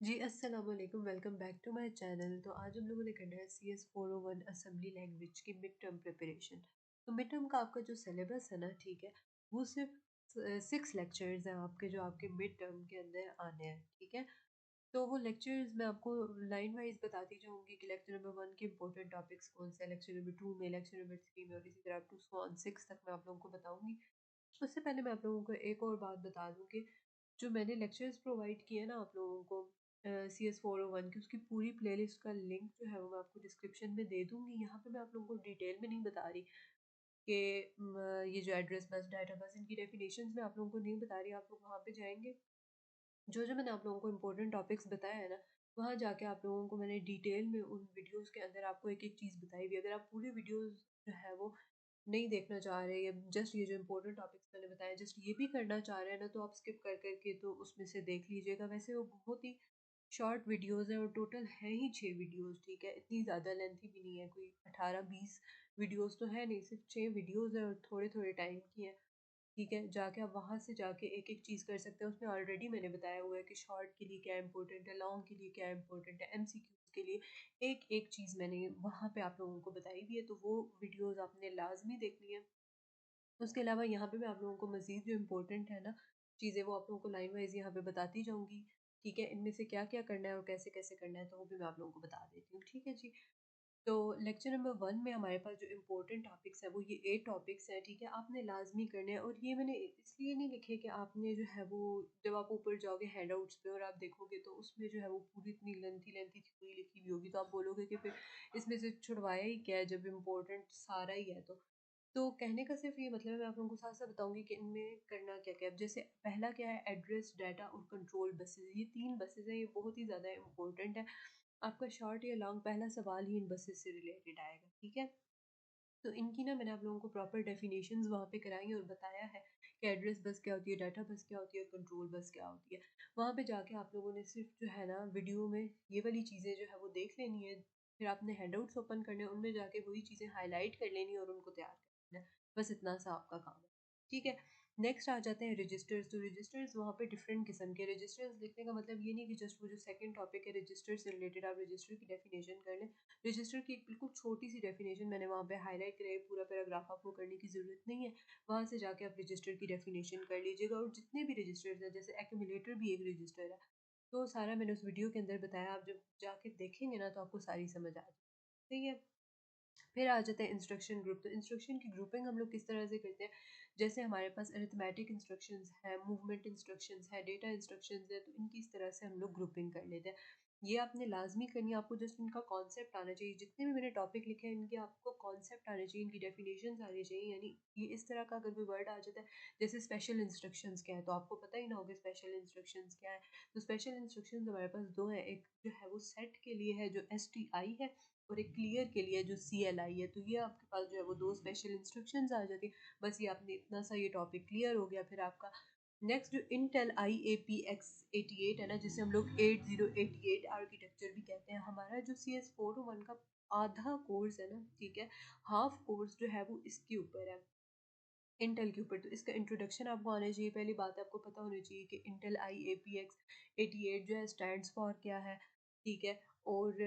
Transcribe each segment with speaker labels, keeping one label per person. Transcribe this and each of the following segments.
Speaker 1: जी अस्सलाम वालेकुम, welcome back to my channel. तो आज हम लोगों ने करना है CS401 असेंबली लैंग्वेज की मिड टर्म प्रिपरेशन। तो मिड टर्म का आपका जो सिलेबस है ना, ठीक है, वो सिर्फ 6 लेक्चर्स हैं आपके, जो आपके मिड टर्म के अंदर आने हैं, ठीक है। तो वो लेक्चर्स मैं आपको लाइन वाइज बताती जाऊंगी कि लेक्चर नंबर 1 के इंपॉर्टेंट टॉपिक्स कौन से हैं, लेक्चर नंबर 2 में, लेक्चर नंबर 3 में, और इसी तरह 2 से 6 तक मैं आप लोगों को बताऊंगी। उससे पहले मैं आप लोगों को एक और बात बता दूं कि जो मैंने लेक्चर्स प्रोवाइड किए ना आप लोगों को CS401 की, उसकी पूरी प्लेलिस्ट का लिंक जो है वो मैं आपको डिस्क्रिप्शन में दे दूंगी। यहाँ पे मैं आप लोगों को डिटेल में नहीं बता रही कि ये जो एड्रेस बस, डाटा बस, इनकी डेफिनेशंस मैं आप लोगों को नहीं बता रही। आप लोग वहाँ पे जाएंगे, जो जो मैंने आप लोगों को इंपॉर्टेंट टॉपिक्स बताया है ना, वहाँ जाके आप लोगों को मैंने डिटेल में उन वीडियोस के अंदर आपको एक एक चीज़ बताई हुई है। अगर आप पूरी वीडियोस जो है वो नहीं देखना चाह रहे, या जस्ट ये जो इंपॉर्टेंट टॉपिक्स मैंने बताया जस्ट ये भी करना चाह रहे हैं ना, तो आप स्किप कर करके तो उसमें से देख लीजिएगा। वैसे वो बहुत ही शॉर्ट वीडियोस है, और टोटल है ही 6 वीडियोस, ठीक है, इतनी ज़्यादा लेंथी भी नहीं है, कोई 18-20 वीडियोस तो है नहीं, सिर्फ 6 वीडियोस है और थोड़े थोड़े टाइम की है, ठीक है। जाके आप वहाँ से जाके एक एक चीज़ कर सकते हैं। उसमें ऑलरेडी मैंने बताया हुआ है कि शॉर्ट के लिए क्या इंपॉर्टेंट है, लॉन्ग के लिए क्या इंपॉर्टेंट है, MCQs के लिए एक एक चीज़ मैंने वहाँ पे आप लोगों को बताई भी है, तो वो वीडियोस आपने लाजमी देखनी है। उसके अलावा यहाँ पे मैं आप लोगों को मज़ीद जो इम्पोर्टेंट है ना चीज़ें, वो आप लोगों को लाइन वाइज यहाँ पे बताती जाऊँगी, ठीक है। इनमें से क्या क्या करना है और कैसे कैसे करना है, तो वो भी मैं आप लोगों को बता देती हूँ, ठीक है जी। तो लेक्चर नंबर 1 में हमारे पास जो इम्पोर्टेंट टॉपिक्स हैं वो ये 8 टॉपिक्स हैं, ठीक है, आपने लाजमी करने हैं। और ये मैंने इसलिए नहीं लिखे कि आपने जो है वो, जब आप ऊपर जाओगे हैंडआउट्स पे और आप देखोगे तो उसमें जो है वो पूरी इतनी लेंथी लेंथी थ्योरी लिखी हुई होगी, तो आप बोलोगे कि फिर इसमें से छुड़वाया ही क्या है जब इम्पोर्टेंट सारा ही है। तो कहने का सिर्फ ये मतलब है, मैं आप लोगों को साथ साथ बताऊंगी कि इनमें करना क्या क्या है। जैसे पहला क्या है, एड्रेस, डाटा और कंट्रोल बसेस, ये 3 बसेस हैं, ये बहुत ही ज़्यादा इंपॉर्टेंट है। आपका शॉर्ट या लॉन्ग पहला सवाल ही इन बसेस से रिलेटेड आएगा, ठीक है। तो इनकी ना मैंने आप लोगों को प्रॉपर डेफिनेशंस वहाँ पे कराई और बताया है कि एड्रेस बस क्या होती है, डाटा बस क्या होती है, कंट्रोल बस क्या होती है। वहाँ पे जाके आप लोगों ने सिर्फ जो है ना वीडियो में ये वाली चीज़ें जो है वो देख लेनी है, फिर आपने हैंडआउट्स ओपन करने हैं, उनमें जाके वही चीज़ें हाईलाइट कर लेनी है और उनको तैयार कर लेना है। बस इतना सा आपका काम है, ठीक है। नेक्स्ट आ जाते हैं रजिस्टर्स। तो रजिस्टर्स वहाँ पे डिफरेंट किस्म के रजिस्टर्स लिखने का मतलब ये नहीं कि जस्ट वो जो सेकंड टॉपिक है रजिस्टर से रिलेटेड आप रजिस्टर की डेफिनेशन कर लें। रजिस्टर की एक बिल्कुल छोटी सी डेफिनेशन मैंने वहाँ पे हाईलाइट कराई, पूरा पैराग्राफ आपको करने की ज़रूरत नहीं है। वहाँ से जाके आप रजिस्टर की डेफिनेशन कर लीजिएगा। और जितने भी रजिस्टर्स हैं, जैसे एक्यूमुलेटर भी एक रजिस्टर है, तो सारा मैंने उस वीडियो के अंदर बताया। आप जब जाके देखेंगे ना तो आपको सारी समझ आ जाएगी, ठीक है। फिर आ जाता है इंस्ट्रक्शन ग्रुप। तो इंस्ट्रक्शन की ग्रुपिंग हम लोग किस तरह से करते हैं, जैसे हमारे पास अरिथमेटिक इंस्ट्रक्शंस है, मूवमेंट इंस्ट्रक्शंस है, डेटा इंस्ट्रक्शंस है, तो इनकी इस तरह से हम लोग ग्रुपिंग कर लेते हैं। ये आपने लाजमी करनी है, आपको जस्ट इनका कॉन्सेप्ट आना चाहिए। जितने भी मैंने टॉपिक लिखे हैं इनके आपको कॉन्सेप्ट आने चाहिए, इनकी डेफिनेशन आनी चाहिए। यानी ये इस तरह का अगर कोई वर्ड आ जाता है, जैसे स्पेशल इंस्ट्रक्शंस क्या है, तो आपको पता ही ना होगा स्पेशल इंस्ट्रक्शंस क्या है। तो स्पेशल इंस्ट्रक्शंस हमारे पास दो है, एक जो है वो सेट के लिए है जो STI है, और एक क्लियर के लिए जो CLI है। तो ये आपके पास जो है वो दो स्पेशल इंस्ट्रक्शंस आ जाती है। बस ये आपने इतना सा ये टॉपिक क्लियर हो गया। फिर आपका नेक्स्ट जो इंटेल IAPX88 है ना, जिसे हम लोग 8088 आर्किटेक्चर भी कहते हैं, हमारा जो CS401 का आधा कोर्स है ना, ठीक है, हाफ कोर्स जो है वो इसके ऊपर है, इंटेल के ऊपर। तो इसका इंट्रोडक्शन आपको आना चाहिए। पहली बात आपको पता होनी चाहिए कि इंटेल IAPX88 जो है स्टैंड्स फॉर क्या है, ठीक है। और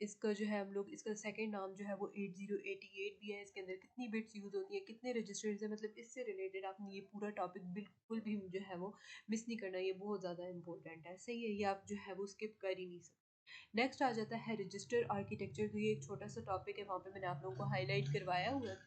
Speaker 1: इसका जो है हम लोग, इसका सेकंड नाम जो है वो 8088 भी है। इसके अंदर कितनी बिट्स यूज़ होती है, कितने रजिस्टर्स हैं, मतलब इससे रिलेटेड आपने ये पूरा टॉपिक बिल्कुल भी जो है वो मिस नहीं करना। ये बहुत ज़्यादा इंपॉर्टेंट है, सही है, ये आप जो है वो स्किप कर ही नहीं सकते। नेक्स्ट आ जाता है रजिस्टर आर्किटेक्चर। तो ये एक छोटा सा टॉपिक है, वहाँ पे मैंने आप लोगों को हाईलाइट करवाया हुआ है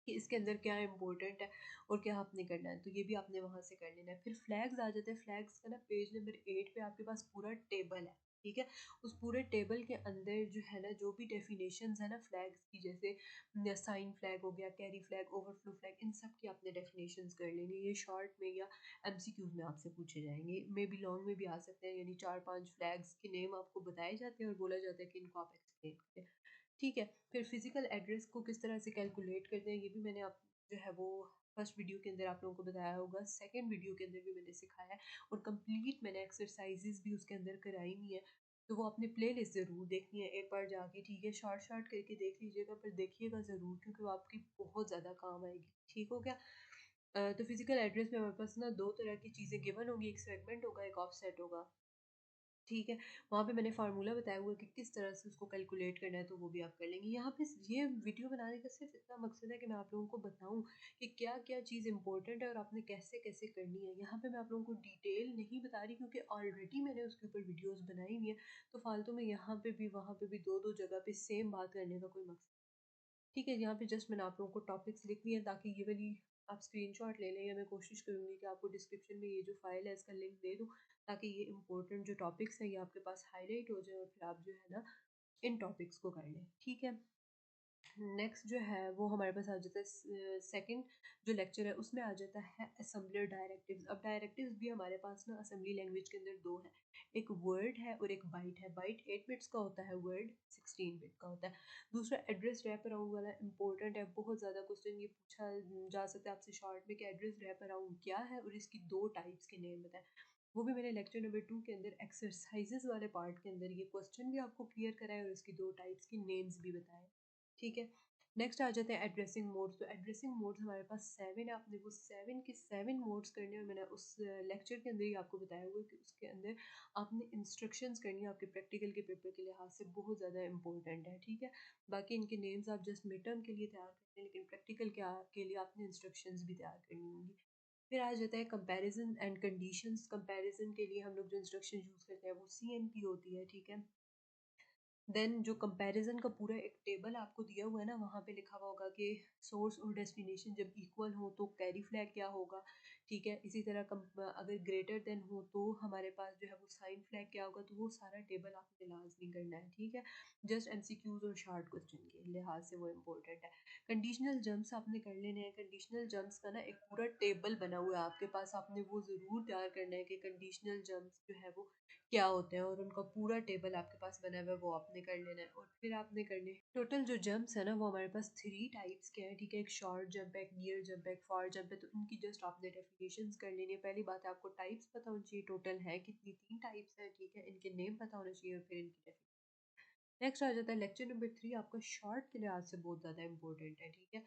Speaker 1: कि इसके अंदर क्या इंपॉर्टेंट है और क्या आपने करना है। तो ये भी आपने वहाँ से कर लेना है। फिर फ्लैग्स आ जाते हैं। फ्लैग्स का ना पेज नंबर 8 पे आपके पास पूरा टेबल है, ठीक है। उस पूरे टेबल के अंदर जो है ना, जो भी डेफिनेशंस है ना फ्लैग्स की, जैसे साइन फ्लैग हो गया, कैरी फ्लैग, ओवरफ्लो फ्लैग, इन सब की आपने डेफिनेशंस कर लेनी। ये शॉर्ट में या MCQs में आपसे पूछे जाएंगे, मे बी लॉन्ग में भी आ सकते हैं। यानी 4-5 फ्लैग्स के नेम आपको बताए जाते हैं और बोला जाता है कि इनको आप एक्सप्लेन करें, ठीक है। फिर फिजिकल एड्रेस को किस तरह से कैलकुलेट करते हैं, ये भी मैंने आप जो है वो फर्स्ट वीडियो के अंदर आप लोगों को बताया होगा, सेकंड वीडियो के अंदर भी मैंने सिखाया है, और कंप्लीट मैंने एक्सरसाइजेस भी उसके अंदर कराई हुई है। तो वो अपने प्ले लिस्ट ज़रूर देखनी है एक बार जाके, ठीक है। शॉर्ट शॉर्ट करके देख लीजिएगा, पर देखिएगा ज़रूर, क्योंकि वो आपकी बहुत ज़्यादा काम आएगी, ठीक हो गया। तो फिजिकल एड्रेस में हमारे पास ना दो तरह की चीज़ें गिवन होगी, एक सेगमेंट होगा, एक ऑफसेट होगा, ठीक है, वहाँ पे मैंने फार्मूला बताया हुआ है कि किस तरह से उसको कैलकुलेट करना है, तो वो भी आप कर लेंगे। यहाँ पे ये वीडियो बनाने का सिर्फ इतना मकसद है कि मैं आप लोगों को बताऊँ कि क्या क्या चीज़ इंपॉर्टेंट है और आपने कैसे कैसे करनी है। यहाँ पे मैं आप लोगों को डिटेल नहीं बता रही क्योंकि ऑलरेडी मैंने उसके ऊपर वीडियोस बनाई हुई है, तो फालतू में यहाँ पे भी वहाँ पे भी दो दो जगह पे सेम बात करने का कोई मकसद। ठीक है, यहाँ पे जस्ट मैंने आप लोगों को टॉपिक्स लिख लिए हैं ताकि ये वाली आप स्क्रीनशॉट ले लें, या मैं कोशिश करूँगी कि आपको डिस्क्रिप्शन में ये जो फाइल है इसका लिंक दे दूँ, ताकि ये इंपॉर्टेंट जो टॉपिक्स हैं ये आपके पास हाईलाइट हो जाए और फिर आप जो है ना इन टॉपिक्स को कर लें। ठीक है, नेक्स्ट जो है वो हमारे पास आ जाता है सेकंड जो लेक्चर है, उसमें आ जाता है असेंबलर डायरेक्टिव्स। अब डायरेक्टिव्स भी हमारे पास ना असेंबली लैंग्वेज के अंदर दो है, एक वर्ड है और एक बाइट है। बाइट 8 बिट्स का होता है, वर्ड 16 बिट का होता है। दूसरा एड्रेस रैप अराउंड वाला इंपॉर्टेंट है, बहुत ज़्यादा क्वेश्चन ये पूछा जा सकता है आपसे शॉर्ट में कि एड्रेस रैप अराउंड क्या है और इसकी दो टाइप्स के नेम बताएं। वो भी मैंने लेक्चर नंबर 2 के अंदर एक्सरसाइजेस वाले पार्ट के अंदर ये क्वेश्चन भी आपको क्लियर कराए और इसकी दो टाइप्स की नेम्स भी बताए। ठीक है, नेक्स्ट आ जाते हैं एड्रेसिंग मोड्स। तो एड्रेसिंग मोड्स हमारे पास 7 है, आपने वो 7 के 7 मोड्स करने हैं। मैंने उस लेक्चर के अंदर ही आपको बताया हुआ है कि उसके अंदर आपने इंस्ट्रक्शंस करनी है, आपके प्रैक्टिकल के पेपर के लिहाज से बहुत ज़्यादा इंपॉर्टेंट है। ठीक है, बाकी इनके नेम्स आप जस्ट मिड टर्म के लिए तैयार करते हैं, लेकिन प्रैक्टिकल के लिए आपने इंस्ट्रक्शंस भी तैयार करनी होंगी। फिर आ जाता है कंपैरिजन एंड कंडीशंस। कंपैरिजन के लिए हम लोग जो इंस्ट्रक्शन यूज़ करते हैं वो CMP होती है। ठीक है, देन जो कंपैरिजन का पूरा एक टेबल आपको दिया हुआ है ना, वहाँ पे लिखा हुआ होगा कि सोर्स और डेस्टिनेशन जब इक्वल हो तो कैरी फ्लैग क्या होगा। ठीक है, इसी तरह अगर ग्रेटर देन हो तो हमारे पास जो है वो साइन फ्लैग क्या होगा। तो वो सारा टेबल आपने लाजमी करना है। ठीक है, जस्ट MCQs और शार्ट क्वेश्चन के लिहाज से वो इम्पोर्टेंट है। कंडीशनल जम्प्स आपने कर लेने हैं। कंडीशनल जम्प्स का ना एक पूरा टेबल बना हुआ है आपके पास, आपने वो ज़रूर तैयार करना है कि कंडीशनल जम्प्स जो है वो क्या होते हैं, और उनका पूरा टेबल आपके पास बना हुआ है, वो आपने कर लेना है। और फिर आपने करने टोटल जो जंप्स है ना वो हमारे पास 3 टाइप्स के हैं। ठीक है, एक शॉर्ट जंप है, एक नियर जंप है, एक फार जंप है। तो इनकी जस्ट आपने डेफिनेशंस कर लेनी है। पहली बात है आपको टाइप्स पता होनी चाहिए, टोटल है कितनी, 3 टाइप्स है। ठीक है, इनके नेम पता होने चाहिए और फिर इनकी डेफिनेशन। नेक्स्ट आ जाता है लेक्चर नंबर 3, आपका शॉर्ट के लिहाज से बहुत ज़्यादा इंपॉर्टेंट है। ठीक है,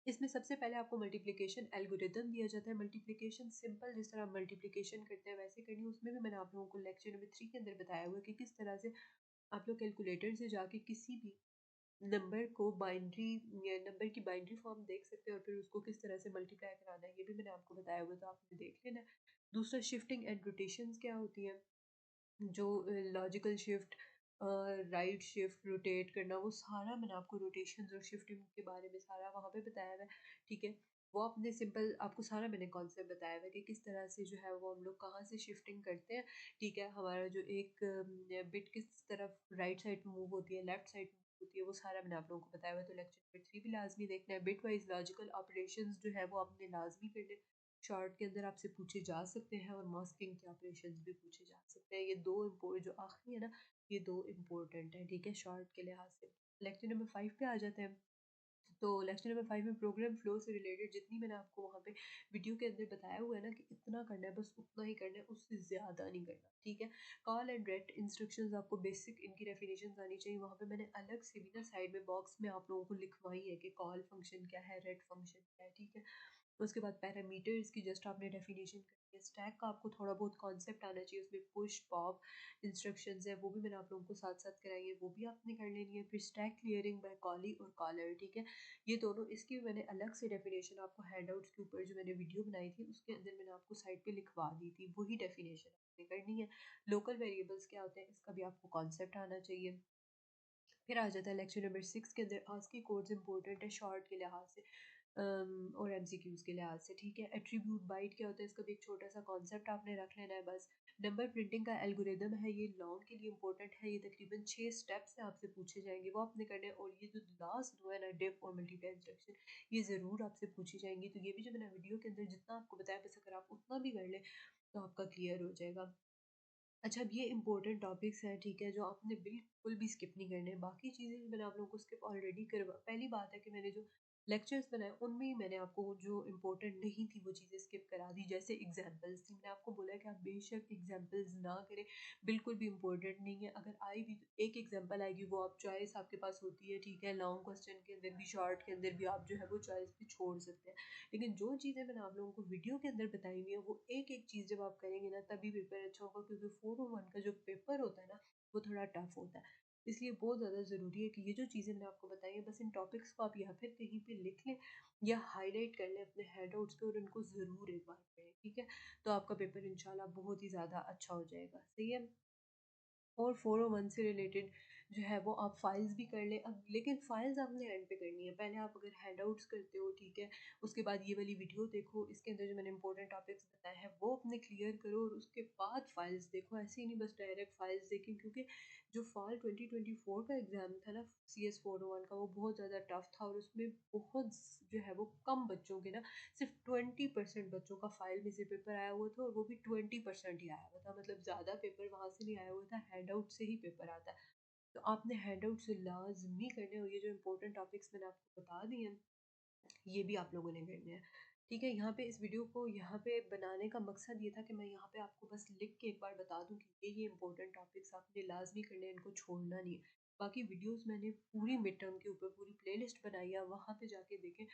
Speaker 1: इसमें सबसे पहले आपको मल्टीप्लिकेशन एल्गोरिदम दिया जाता है। मल्टीप्लिकेशन सिंपल जिस तरह मल्टीप्लिकेशन करते हैं वैसे करनी है। उसमें भी मैंने आप लोगों को लेक्चर नंबर 3 के अंदर बताया हुआ है कि किस तरह से आप लोग कैलकुलेटर से जाके किसी भी नंबर को बाइनरी नंबर की बाइनरी फॉर्म देख सकते हैं और फिर उसको किस तरह से मल्टीप्लाई कराना है, ये भी मैंने आपको बताया हुआ है, तो आपने देख लेना है। दूसरा शिफ्टिंग एंड रोटेशंस क्या होती है, जो logical shift, right shift, rotate करना, वो सारा मैंने आपको रोटेशंस और शिफ्टिंग के बारे में सारा वहाँ पे बताया हुआ है। ठीक है, वो आपने सिंपल आपको सारा मैंने कॉन्सेप्ट बताया हुआ है कि किस तरह से जो है वो हम लोग कहाँ से शिफ्टिंग करते हैं। ठीक है, हमारा जो एक बिट किस तरफ राइट साइड मूव होती है, लेफ्ट साइड होती है, वो सारा मैंने आप लोगों को बताया हुआ है। तो लेक्चर नंबर 3 भी लाजमी देखना है। बिट वाइज लॉजिकल ऑपरेशंस जो है वो आपने लाजमी करने। शॉर्ट के अंदर आपसे पूछे जा सकते हैं और मास्किंग के ऑपरेशंस भी पूछे जा सकते हैं। ये दो इम्पोर्ट जो आखिरी है ना, ये दो इम्पोर्टेंट है। ठीक है, शॉर्ट के लिहाज से। लेक्चर नंबर 5 पे आ जाते हैं। तो लेक्चर नंबर 5 में प्रोग्राम फ्लो से रिलेटेड जितनी मैंने आपको वहाँ पे वीडियो के अंदर बताया हुआ है ना कि इतना करना है, बस उतना ही करना है, उससे ज़्यादा नहीं करना। ठीक है, कॉल एंड रेट इंस्ट्रक्शंस आपको बेसिक इनकी डेफिनेशन आनी चाहिए। वहाँ पे मैंने अलग से भी ना साइड में बॉक्स में आप लोगों को लिखवाई है कि कॉल फंक्शन क्या है, रेट फंक्शन क्या है। ठीक है, उसके बाद पैरामीटर्स की जस्ट आपने डेफिनेशन करनी है। स्टैक का आपको थोड़ा बहुत कॉन्सेप्ट आना चाहिए, उसमें पुश पॉप इंस्ट्रक्शंस है वो भी मैंने आप लोगों को साथ साथ कराई है, वो भी आपने कर लेनी है। फिर स्टैक क्लियरिंग बाय कॉली और कॉलर। ठीक है, ये दोनों, इसकी मैंने अलग से डेफिनेशन आपको हैंडआउट्स के ऊपर जो मैंने वीडियो बनाई थी उसके अंदर मैंने आपको साइड पे लिखवा दी थी, वही डेफिनेशन आपने करनी है। लोकल वेरिएबल्स क्या होते हैं इसका भी आपको कॉन्सेप्ट आना चाहिए। फिर आ जाता है लेक्चर नंबर 6 के अंदर आस्की कोड्स इंपॉर्टेंट है शॉर्ट के लिहाज से, और MCQs के लिहाज से। ठीक है, एट्रीब्यूट बाइट क्या होता है इसका भी एक छोटा सा कॉन्सेप्ट आपने रख लेना है बस। नंबर प्रिंटिंग का एल्गोरिदम है, ये लॉन्ग के लिए इंपॉर्टेंट है, ये तकरीबन 6 स्टेप्स से आपसे पूछे जाएंगे, वो आपने करने हैं। और ये जो लास्ट दो है ना, डिफ और मल्टीप्लाई इंस्ट्रक्शन, ये ज़रूर आपसे पूछी जाएंगी। तो ये भी जो मैंने वीडियो के अंदर जितना आपको बताया, बस अगर आप उतना भी कर लें तो आपका क्लियर हो जाएगा। अच्छा, अब ये इंपॉर्टेंट टॉपिक्स हैं। ठीक है, जो आपने बिल्कुल भी स्किप नहीं करने। बाकी चीज़ें मैंने आप लोगों को स्किप ऑलरेडी करवा, पहली बात है कि मैंने जो लेक्चर्स बनाए उनमें ही मैंने आपको जो इम्पोर्टेंट नहीं थी वो चीज़ें स्किप करा दी, जैसे एग्जांपल्स थी, मैंने आपको बोला कि आप बेशक एग्जांपल्स ना करें, बिल्कुल भी इम्पोर्टेंट नहीं है। अगर आई भी तो एक एग्जांपल आएगी, वो आप चॉइस आपके पास होती है, ठीक है, लॉन्ग क्वेश्चन के अंदर भी शॉर्ट के अंदर भी आप जो है वो चॉइस भी छोड़ सकते हैं। लेकिन जो चीज़ें मैंने आप लोगों को वीडियो के अंदर बताई हुई है वो एक एक चीज़ जब आप करेंगे ना तभी पेपर अच्छा होगा, क्योंकि 401 का जो पेपर होता है ना वो थोड़ा टफ होता है। इसलिए बहुत ज़्यादा ज़रूरी है कि ये जो चीज़ें मैंने आपको बताई हैं बस इन टॉपिक्स को आप या फिर कहीं पे लिख लें या हाईलाइट कर लें अपने हैंडआउट्स पे और इनको ज़रूर एक बार पढ़ें, ठीक है? तो आपका पेपर इंशाल्लाह बहुत ही ज़्यादा अच्छा हो जाएगा, सही है? और 401 से रिलेटेड जो है वो आप फाइल्स भी कर लें, अब लेकिन फाइल्स आपने एंड पे करनी है। पहले आप अगर हैंडआउट्स करते हो, ठीक है, उसके बाद ये वाली वीडियो देखो, इसके अंदर जो मैंने इंपॉर्टेंट टॉपिक्स बताए हैं वो अपने क्लियर करो और उसके बाद फाइल्स देखो, ऐसे ही नहीं बस डायरेक्ट फाइल्स देखें, क्योंकि जो फॉल 2024 का एग्ज़ाम था ना CS 401 का, वो बहुत ज़्यादा टफ था और उसमें बहुत जो है वो कम बच्चों के ना, सिर्फ 20% बच्चों का फाइल में से पेपर आया हुआ था और वो भी 20% ही आया हुआ था, मतलब ज़्यादा पेपर वहाँ से नहीं आया हुआ था, हैंडआउट से ही पेपर आता है। तो आपने हैंडआउट से लाजमी करने, और ये जो इंपॉर्टेंट टॉपिक्स मैंने आपको बता दिए हैं ये भी आप लोगों ने करने हैं, ठीक है? यहाँ पे इस वीडियो को यहाँ पे बनाने का मकसद ये था कि मैं यहाँ पे आपको बस लिख के एक बार बता दूँ कि ये इंपॉर्टेंट टॉपिक्स आपने लाजमी करने हैं, इनको छोड़ना नहीं है। बाकी वीडियोस मैंने पूरी मिड टर्म के ऊपर पूरी प्लेलिस्ट बनाई है, वहाँ पे जाके देखें,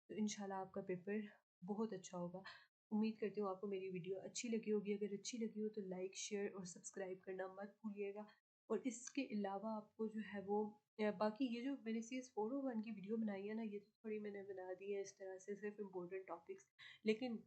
Speaker 1: तो इंशाल्लाह आपका पेपर बहुत अच्छा होगा। उम्मीद करती हूँ आपको मेरी वीडियो अच्छी लगी होगी, अगर अच्छी लगी हो तो लाइक शेयर और सब्सक्राइब करना मत भूलिएगा। और इसके अलावा आपको जो है वो बाकी ये जो मैंने CS 401 की वीडियो बनाई है ना, ये तो थोड़ी मैंने बना दी है इस तरह से सिर्फ इम्पोर्टेंट टॉपिक्स, लेकिन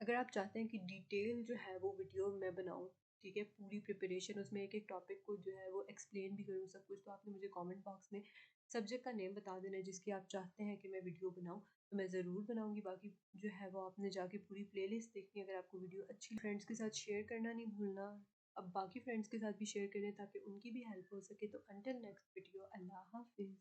Speaker 1: अगर आप चाहते हैं कि डिटेल जो है वो वीडियो मैं बनाऊँ, ठीक है, पूरी प्रिपरेशन उसमें एक एक टॉपिक को जो है वो एक्सप्लेन भी करूँ सब कुछ, तो आपने मुझे कमेंट बॉक्स में सब्जेक्ट का नेम बता देना है जिसकी आप चाहते हैं कि मैं वीडियो बनाऊँ, तो मैं ज़रूर बनाऊँगी। बाकी जो है वो आपने जाके पूरी प्लेलिस्ट देखनी है। अगर आपको वीडियो अच्छी फ्रेंड्स के साथ शेयर करना नहीं भूलना, अब बाकी फ्रेंड्स के साथ भी शेयर करें ताकि उनकी भी हेल्प हो सके। तो अंटिल नेक्स्ट वीडियो, अल्लाह हाफिज़।